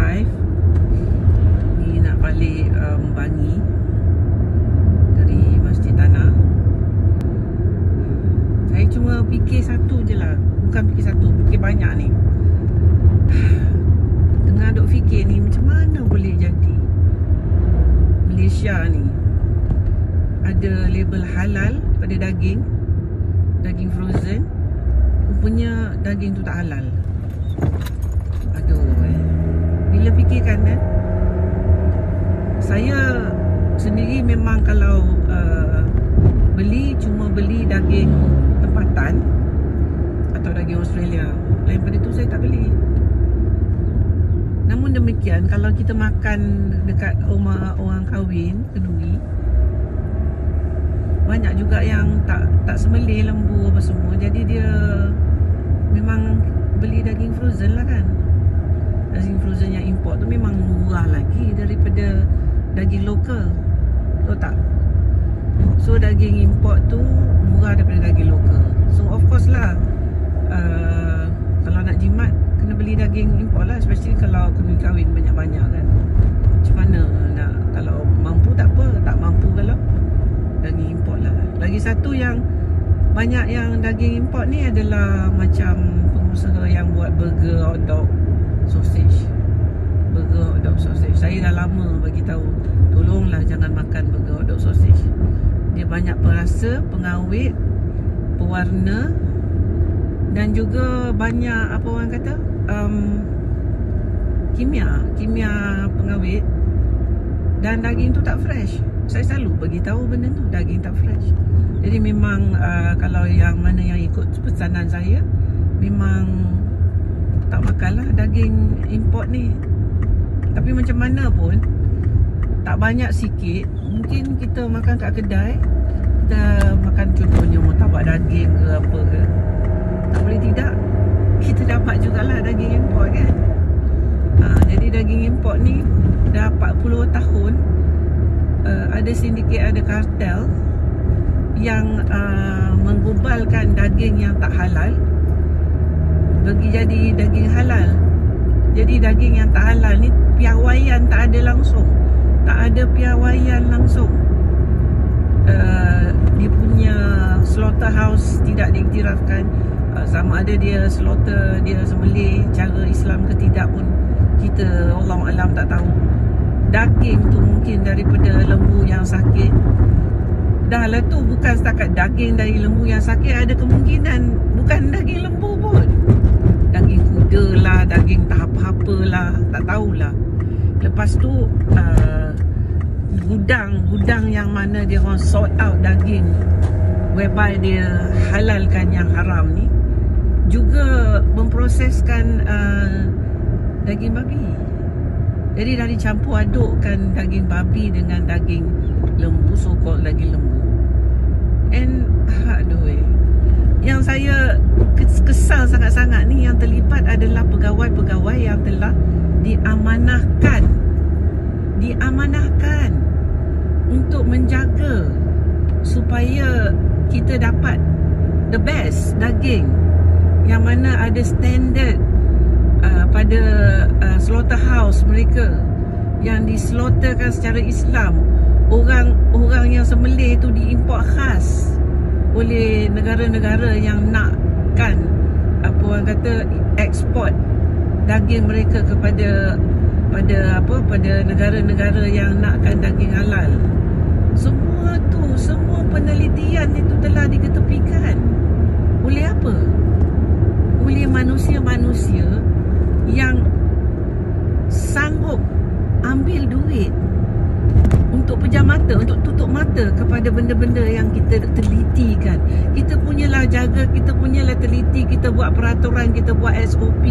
drive ni nak balik Bangi dari Masjid Tanah. Saya cuma fikir satu je lah. Bukan fikir satu, fikir banyak ni. Tengah duk fikir ni, macam mana boleh jadi Malaysia ni ada label halal pada daging frozen, rupanya daging tu tak halal. Aduh, bila fikirkan kan, saya sendiri memang kalau cuma beli daging tempatan atau daging Australia. Lain pada tu saya tak beli. Namun demikian, kalau kita makan dekat rumah orang kahwin, kenduri, banyak juga yang tak semelih lembu apa semua. Jadi dia memang beli daging frozen lah kan. Daging frozen yang import tu memang murah lagi daripada daging lokal. Tahu tak? So daging import tu murah daripada daging lokal. So of course lah, kalau nak jimat kena beli daging import lah. Especially kalau kena kahwin banyak-banyak kan. Macam mana nak, kalau mampu tak apa, tak mampu kalau daging import lah. Lagi satu yang banyak yang daging import ni adalah macam pengusaha yang buat burger, hotdog, sausage. Burger, hotdog, sausage. Saya dah lama bagi tahu, tolonglah jangan makan burger, hotdog, sausage. Dia banyak perasa, pengawet, pewarna, dan juga banyak apa orang kata, kimia pengawet. Dan daging tu tak fresh. Saya selalu bagi tahu benda tu, daging tak fresh. Jadi memang kalau yang mana yang ikut pesanan saya, memang tak makanlah daging import ni. Tapi macam mana pun, tak banyak sikit. Mungkin kita makan kat kedai, kita makan contohnya martabak daging ke apa ke, tak boleh tidak, kita dapat jugalah daging import kan. Jadi daging import ni dah 40 tahun ada sindiket, ada kartel yang menggubalkan daging yang tak halal bagi jadi daging halal. Jadi daging yang tak halal ni piawaian tak ada langsung. Tak ada piawaian langsung. Dia punya slaughterhouse tidak diiktirafkan. Sama ada dia slaughter, dia sembelih cara Islam ke tidak pun kita Allah alam tak tahu. Daging tu mungkin daripada lembu yang sakit. Dah lah tu bukan setakat daging dari lembu yang sakit, ada kemungkinan bukan daging lembu pun, daging kuda lah, daging tak apa-apa lah, tak tahulah. Lepas tu gudang yang mana dia orang sort out daging whereby dia halalkan yang haram ni, juga memproseskan daging babi. Jadi dah dicampur adukkan daging babi dengan daging lembu, so-called daging lembu. And aduh, yang saya kesal sangat-sangat ni, yang terlibat adalah pegawai-pegawai yang telah diamanahkan untuk menjaga supaya kita dapat the best daging yang mana ada standard pada slaughterhouse mereka yang dislaughterkan secara Islam. Orang yang sembelih tu diimport khas oleh negara-negara yang nakkan apa orang kata ekspor daging mereka kepada pada negara-negara yang nakkan daging halal. Semua penelitian itu telah diketepikan. Oleh apa? Oleh manusia-manusia yang sanggup ambil duit untuk pejam mata, untuk tutup mata kepada benda-benda yang kita telitikan. Kita punyalah jaga, kita punyalah teliti, kita buat peraturan, kita buat SOP,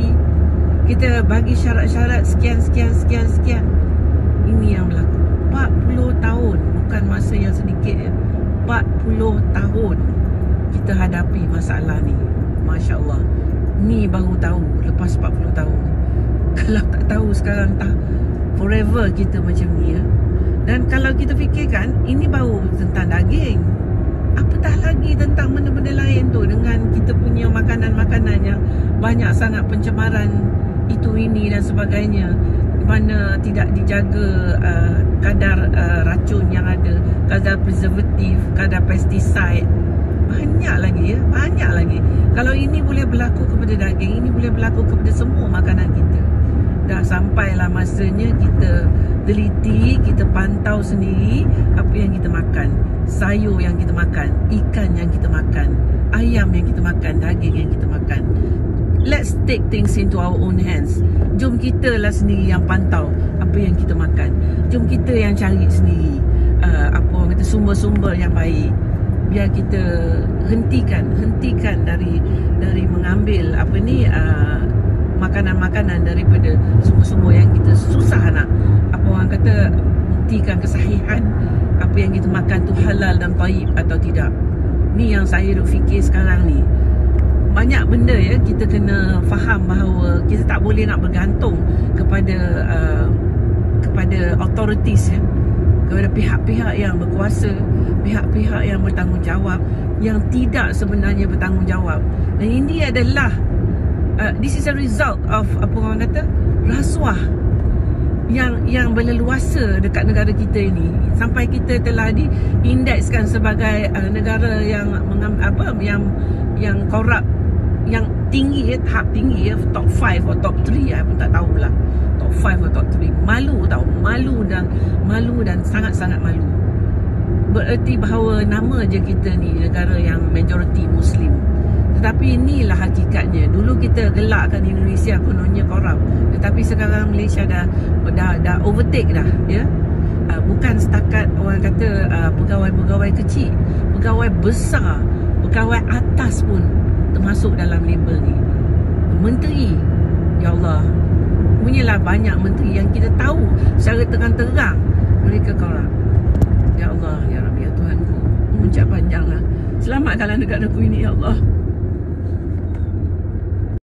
kita bagi syarat-syarat sekian. Ini yang berlaku 40 tahun, bukan masa yang sedikit ya. 40 tahun kita hadapi masalah ni. Masya Allah, ni baru tahu lepas 40 tahun. Kalau tak tahu sekarang, tak forever kita macam ni ya. Dan kalau kita fikirkan, ini baru tentang daging, apatah lagi tentang benda-benda lain tu, dengan kita punya makanan-makanan yang banyak sangat pencemaran itu ini dan sebagainya. mana tidak dijaga kadar racun yang ada, kadar preservatif, kadar pesticide. Banyak lagi ya, banyak lagi. Kalau ini boleh berlaku kepada daging, ini boleh berlaku kepada semua makanan kita. Dah sampailah masanya kita teliti, kita pantau sendiri apa yang kita makan. Sayur yang kita makan, ikan yang kita makan, ayam yang kita makan, daging yang kita makan. Let's take things into our own hands. Jom kita lah sendiri yang pantau apa yang kita makan. Jom kita yang cari sendiri apa orang kata sumber-sumber yang baik. Biar kita hentikan dari mengambil apa ni makanan-makanan daripada sumber-sumber yang kita susah nak apa orang kata buktikan kesahihan apa yang kita makan tu halal dan taib atau tidak. Ni yang saya duk fikir sekarang ni. Banyak benda ya kita kena faham bahawa kita tak boleh nak bergantung kepada authorities ya, kepada pihak-pihak yang berkuasa, pihak-pihak yang bertanggungjawab yang tidak sebenarnya bertanggungjawab. Dan ini adalah this is a result of apa orang kata rasuah yang berleluasa dekat negara kita ini, sampai kita telah diindekskan sebagai negara yang yang korup, yang tinggi, tahap tinggi, top 5 atau top 3, saya pun tak tahulah. Top 5 atau top 3. Malu tau, malu dan sangat-sangat malu. Bererti bahawa nama je kita ni negara yang majoriti Muslim. Tetapi inilah hakikatnya. Dulu kita gelakkan Indonesia kononnya korup, tetapi sekarang Malaysia dah overtake dah ya. Bukan setakat orang kata pegawai-pegawai kecil, pegawai besar, pegawai atas pun termasuk dalam label ni. Menteri, ya Allah, punyalah banyak menteri yang kita tahu secara terang-terang mereka korup. Ya Allah, ya Rabbi, ya Tuhanku, mengucap panjanglah. Selamatkanlah negaraku ini, ya Allah.